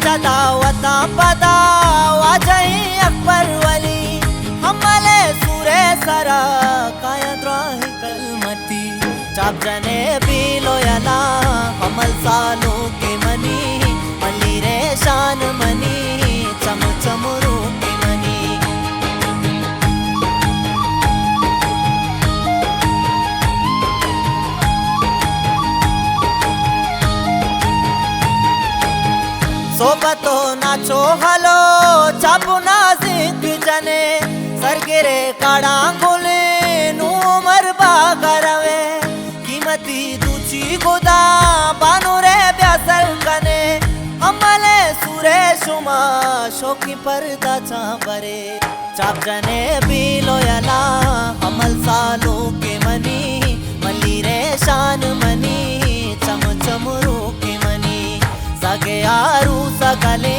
दावता पदा वाजही अकबर वली हमले सूरे सरा कायद्राही कलमती चाप जने बीलो यला कमल सालो के मनी मली रे शान मनी चम चमरू के मनी सोबतो नाचो हलो चापू नाजिक जने सरगिरे काड़ांगुले नूमर बागरवे कीमती दूची गुदा बानुरे ब्यासल कने अमले सूरे शुमा शोकी पर्दा चाबरे चाप जने बीलो यला अमल सालो के मनी मली रे शान मनी चम चमरू के मनी सगे आरू सकले